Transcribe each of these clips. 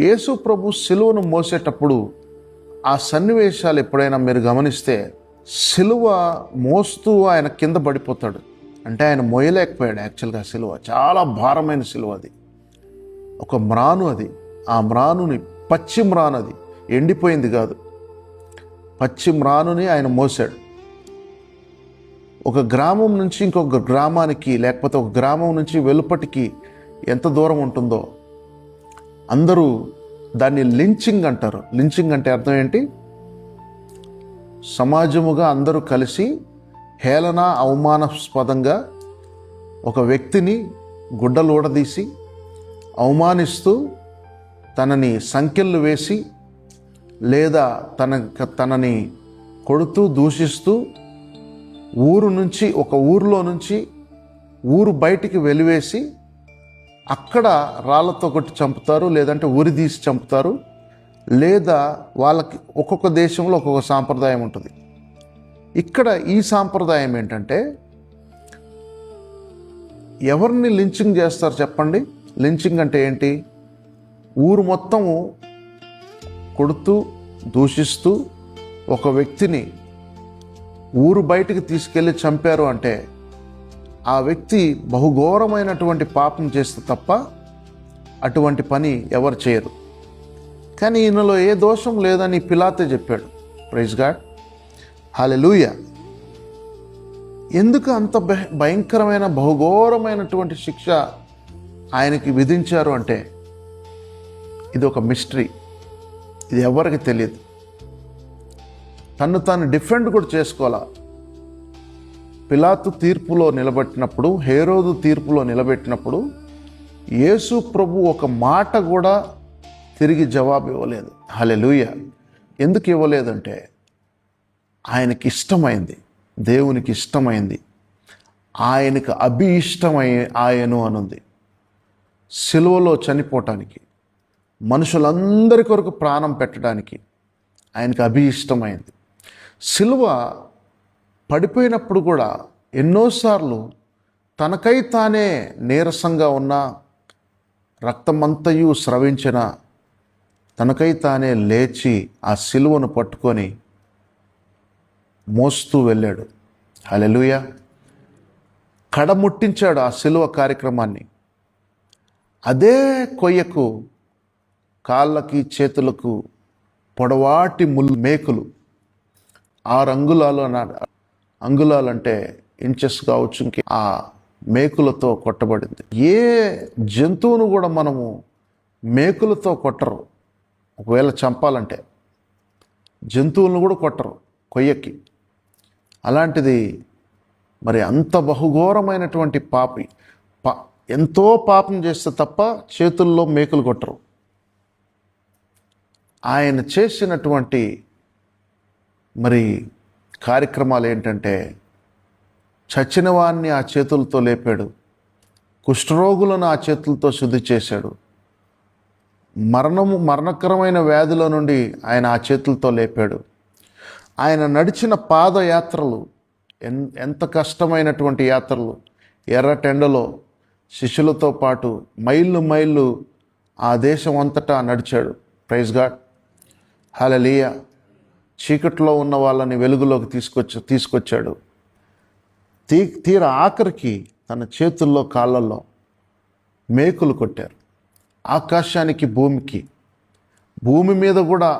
యేసు ప్రభు సిలువను మోసేటప్పుడు ఆ సన్నివేశాలు ఎప్పుడైనా మీరు గమనిస్తే, సిలువ మోస్తూ ఆయన కింద పడిపోతాడు. అంటే ఆయన మోయలేకపోయాడు. యాక్చువల్గా సిలువ చాలా భారమైన సిలువ. అది ఒక మ్రాను. అది ఆ మ్రానుని, పచ్చి మ్రాను, అది ఎండిపోయింది కాదు, పచ్చి మ్రానుని ఆయన మోసాడు. ఒక గ్రామం నుంచి ఇంకొక గ్రామానికి, లేకపోతే ఒక గ్రామం నుంచి వెలుపటికి ఎంత దూరం ఉంటుందో అందరూ దాన్ని లించింగ్ అంటారు. లించింగ్ అంటే అర్థం ఏంటి? సమాజముగా అందరూ కలిసి హేళన, అవమానాస్పదంగా ఒక వ్యక్తిని గుడ్డలు ఊడదీసి అవమానిస్తూ తనని సంకెళ్ళు వేసి, లేదా తనని కొడుతూ దూషిస్తూ ఒక ఊరిలో నుంచి ఊరు బయటికి వెలివేసి అక్కడ రాళ్లతో కొట్టి చంపుతారు, లేదంటే ఉరి తీసి చంపుతారు. లేదా వాళ్ళకి ఒక్కొక్క దేశంలో ఒక్కొక్క సాంప్రదాయం ఉంటుంది. ఇక్కడ ఈ సాంప్రదాయం ఏంటంటే, ఎవరిని లించింగ్ చేస్తారు చెప్పండి? లించింగ్ అంటే ఏంటి? ఊరు మొత్తము కొడుతూ దూషిస్తూ ఒక వ్యక్తిని ఊరు బయటికి తీసుకెళ్ళి చంపారు అంటే ఆ వ్యక్తి బహుఘోరమైనటువంటి పాపం చేస్తే తప్ప అటువంటి పని ఎవరు చేయరు. కానీ ఈయనలో ఏ దోషం లేదని పిలాతే చెప్పాడు. ప్రైజ్ గాడ్, హల్లెలూయా. ఎందుకు అంత భయంకరమైన బహుఘోరమైనటువంటి శిక్ష ఆయనకి విధించారు అంటే ఇది ఒక మిస్టరీ. ఇది ఎవరికి తెలియదు. తను తాను డిఫెండ్ కూడా చేసుకోవాలా. పిలాతు తీర్పులో నిలబెట్టినప్పుడు, హేరోదు తీర్పులో నిలబెట్టినప్పుడు యేసు ప్రభు ఒక మాట కూడా తిరిగి జవాబు ఇవ్వలేదు. హల్లెలూయా. ఎందుకు ఇవ్వలేదంటే ఆయనకి ఇష్టమైంది, దేవునికి ఇష్టమైంది, ఆయనకు ఆయను అనుంది. సిలువలో చనిపోవటానికి, మనుషులందరి కొరకు ప్రాణం పెట్టడానికి ఆయనకు ఇష్టమైంది. సిలువ పడిపోయినప్పుడు కూడా ఎన్నోసార్లు తనకై తానే నీరసంగా ఉన్న, రక్తమంతయు స్రవించిన, తనకై తానే లేచి ఆ సిలువను పట్టుకొని మోస్తూ వెళ్ళాడు. హల్లెలూయా. కడముట్టించాడు ఆ సిలువ కార్యక్రమాన్ని. అదే కొయ్యకు కాళ్ళకి చేతులకు పొడవాటి మేకులు, 6 అంగుళాలు అంటే ఇంచెస్ కావచ్చు, ఆ మేకులతో కొట్టబడింది. ఏ జంతువును కూడా మనము మేకులతో కొట్టరు. ఒకవేళ చంపాలంటే జంతువులను కూడా కొట్టరు కొయ్యకి. అలాంటిది మరి అంత బహుఘోరమైనటువంటి ఎంతో పాపం చేస్తే తప్ప చేతుల్లో మేకులు కొట్టరు. ఆయన చేసినటువంటి మరి కార్యక్రమాలు ఏంటంటే, చచ్చిన వారిని ఆ చేతులతో లేపాడు, కుష్ఠరోగులను ఆ చేతులతో శుద్ధి చేశాడు, మరణకరమైన వ్యాధిలో నుండి ఆయన ఆ చేతులతో లేపాడు. ఆయన నడిచిన పాదయాత్రలు ఎంత కష్టమైనటువంటి యాత్రలు. ఎర్రటెండలో శిష్యులతో పాటు మైళ్ళు ఆ దేశం అంతటా నడిచాడు. ప్రైజ్ గాడ్, హల్లెలూయా. చీకట్లో ఉన్న వాళ్ళని వెలుగులోకి తీసుకొచ్చాడు. తీర ఆఖరికి తన చేతుల్లో కాళ్ళల్లో మేకులు కొట్టారు. ఆకాశానికి భూమి మీద కూడా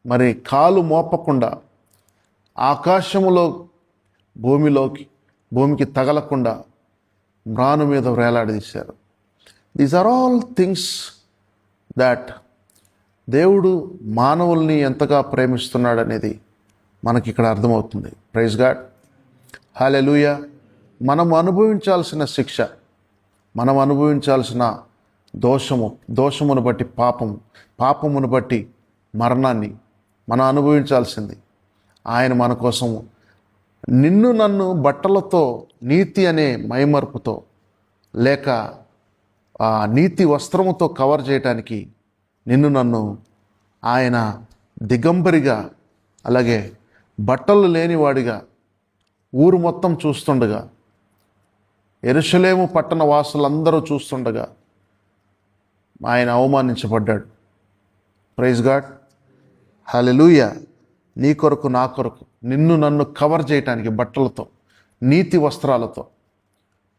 మరి కాలు మోపకుండా, ఆకాశములో భూమికి తగలకుండా మ్రాను మీద వేలాడదీశారు. These are all things that దేవుడు మానవుల్ని ఎంతగా ప్రేమిస్తున్నాడనేది మనకి ఇక్కడ అర్థమవుతుంది. Praise God, hallelujah. మనం అనుభవించాల్సిన శిక్ష, మనం అనుభవించాల్సిన దోషమును బట్టి పాపమును బట్టి మరణాన్ని మనం అనుభవించాల్సింది ఆయన మన కోసము నిన్ను నన్ను బట్టలతో, నీతి అనే మైమర్పుతో, లేక ఆ నీతి వస్త్రముతో కవర్ చేయటానికి నిన్ను నన్ను ఆయన దిగంబరిగా, అలాగే బట్టలు లేనివాడిగా ఊరు మొత్తం చూస్తుండగా, యెరూషలేము పట్టణ వాసులందరూ చూస్తుండగా ఆయన అవమానించబడ్డాడు. ప్రైజ్ గాడ్, హల్లెలూయా. నీ కొరకు నా కొరకు నిన్ను నన్ను కవర్ చేయటానికి బట్టలతో, నీతి వస్త్రాలతో,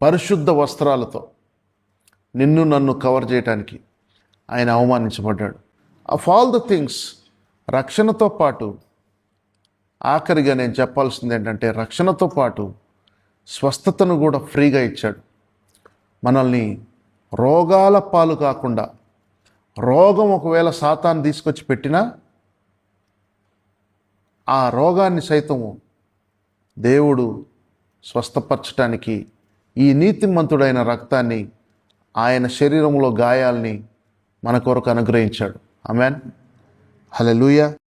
పరిశుద్ధ వస్త్రాలతో నిన్ను నన్ను కవర్ చేయటానికి ఆయన అవమానించబడ్డాడు. ఆఫ్ ఆల్ ద థింగ్స్, రక్షణతో పాటు ఆఖరిగా నేను చెప్పాల్సింది ఏంటంటే, రక్షణతో పాటు స్వస్థతను కూడా ఫ్రీగా ఇచ్చాడు. మనల్ని రోగాల పాలు కాకుండా, రోగం ఒకవేళ సాతాను తీసుకొచ్చి పెట్టినా ఆ రోగాన్ని సైతము దేవుడు స్వస్థపరచటానికి ఈ నీతిమంతుడైన రక్తాన్ని, ఆయన శరీరంలో గాయాల్ని మన కొరకు అనుగ్రహించాడు. ఆమేన్, హల్లెలూయా.